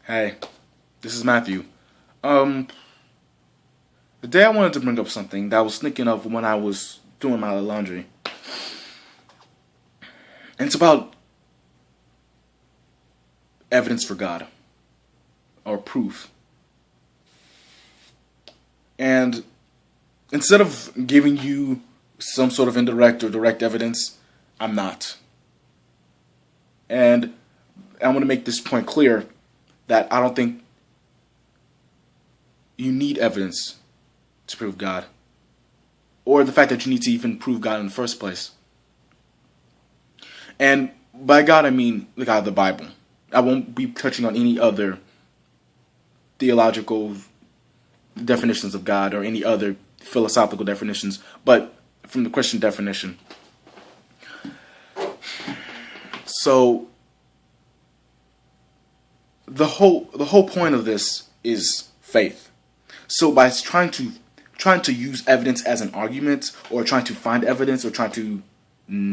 Hey, this is Matthew. Um, Today I wanted to bring up something that I was thinking of when I was doing my laundry. And it's about evidence for God, or proof. And instead of giving you some sort of indirect or direct evidence, I'm not. And I want to make this point clear that I don't think you need evidence to prove God, or the fact that you need to even prove God in the first place. And by God, I mean the God of the Bible. I won't be touching on any other theological definitions of God or any other philosophical definitions, but from the Christian definition. So the whole point of this is faith. So by trying to use evidence as an argument, or trying to find evidence, or trying to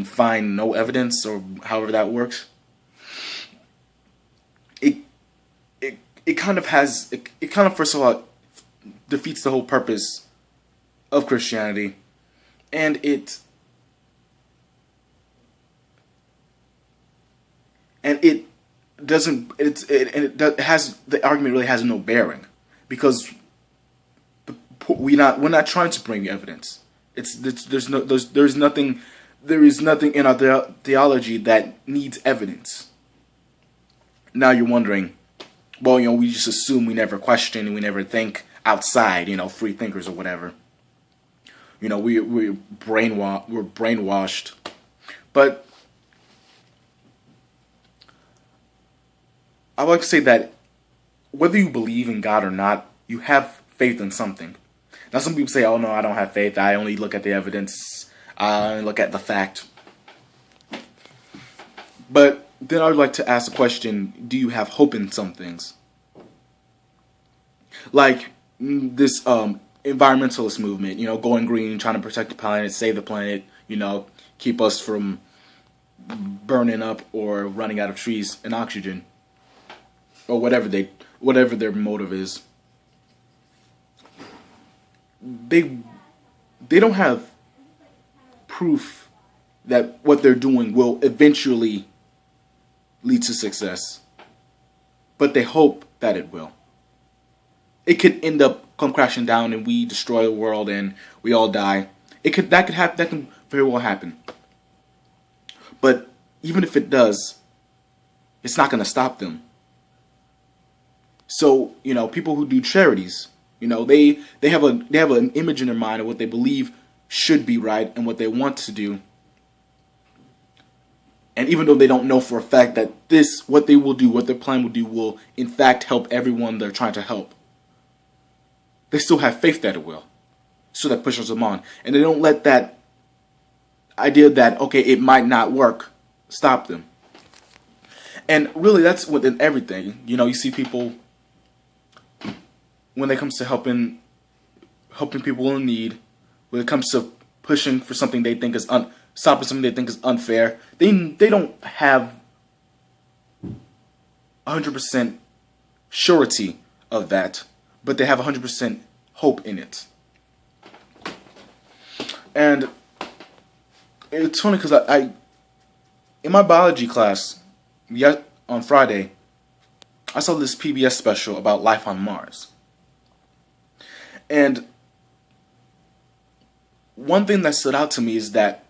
find no evidence, or however that works, it it kind of first of all defeats the whole purpose of Christianity, and it doesn't it has the argument really has no bearing, because we're not trying to bring evidence. There is nothing in our theology that needs evidence. Now you're wondering, well, we just assume, we never question, and we never think outside, free thinkers or whatever. We're brainwashed. But I would like to say that whether you believe in God or not, you have faith in something. Now, some people say, oh no, I don't have faith, I only look at the evidence, I only look at the fact. But then I would like to ask the question, do you have hope in some things? Like this environmentalist movement, going green, trying to protect the planet, save the planet, keep us from burning up or running out of trees and oxygen, or whatever their motive is. They don't have proof that what they're doing will eventually lead to success, but they hope that it will. It could end up come crashing down and we destroy the world and we all die. That can very well happen. But even if it does, it's not going to stop them. So, people who do charities, they have an image in their mind of what they believe should be right and what they want to do. And even though they don't know for a fact that what they will do, what their plan will do, will in fact help everyone they're trying to help, they still have faith that it will. So that pushes them on. And they don't let that idea that, okay, it might not work, stop them. And really, that's within everything. You see people, when it comes to helping people in need, when it comes to pushing for something they think is stopping something they think is unfair, they don't have 100% surety of that, but they have 100% hope in it. And it's funny because I in my biology class on Friday, I saw this PBS special about life on Mars. And one thing that stood out to me is that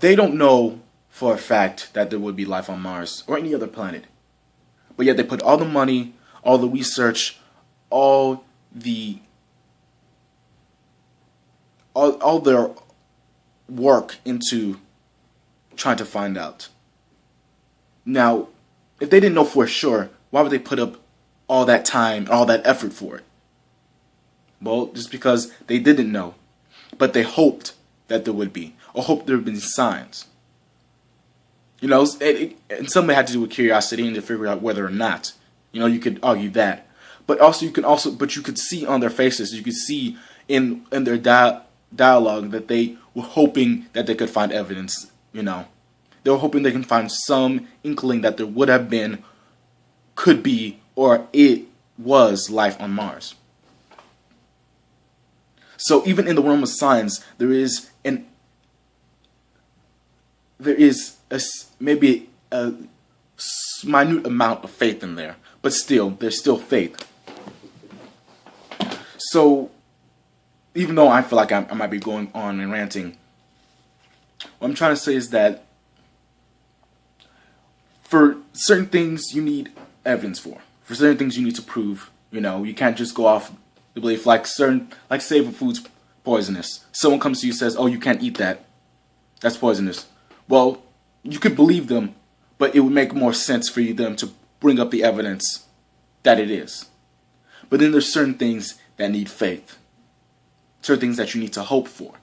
they don't know for a fact that there would be life on Mars or any other planet. But yet they put all the money, all the research, all their work into trying to find out. Now, if they didn't know for sure, why would they put up all that time, all that effort for it? Well, just because they didn't know, but they hoped that there would be, or hoped there would be signs. And some may have to do with curiosity and to figure out whether or not. You could argue that, but you could see on their faces, you could see in their dialogue that they were hoping that they could find evidence. They were hoping they can find some inkling that there would have been, could be, or it was life on Mars. So even in the realm of science, there is maybe a minute amount of faith in there, but still, there's still faith. So even though I feel like I might be going on and ranting, what I'm trying to say is that for certain things you need evidence for. For certain things you need to prove. You know, you can't just go off the belief. Like say if a food's poisonous, someone comes to you and says, "Oh, you can't eat that. That's poisonous." Well, you could believe them, but it would make more sense for them to bring up the evidence that it is. But then there's certain things that need faith. Certain things that you need to hope for.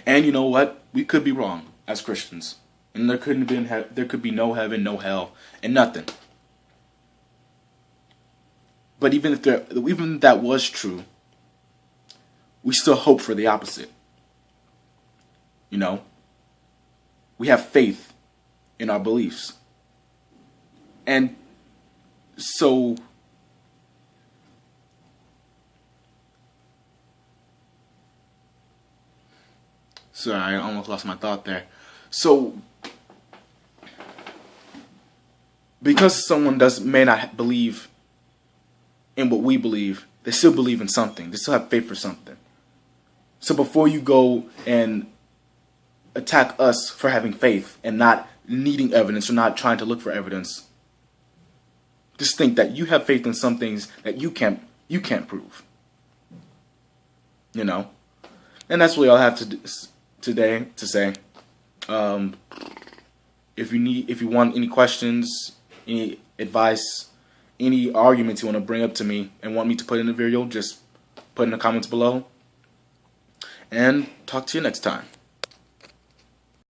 And you know what? We could be wrong as Christians. And there could be no heaven, no hell, and nothing. But even if that was true, we still hope for the opposite. You know? We have faith in our beliefs. And so sorry, I almost lost my thought there. So because someone may not believe in what we believe, they still believe in something. They still have faith for something. So before you go and attack us for having faith and not needing evidence or not trying to look for evidence, just think that you have faith in some things that you can't prove. You know? And that's really all I have today to say. If you want any questions, any advice, any arguments you want to bring up to me and want me to put in a video, just put in the comments below. And talk to you next time.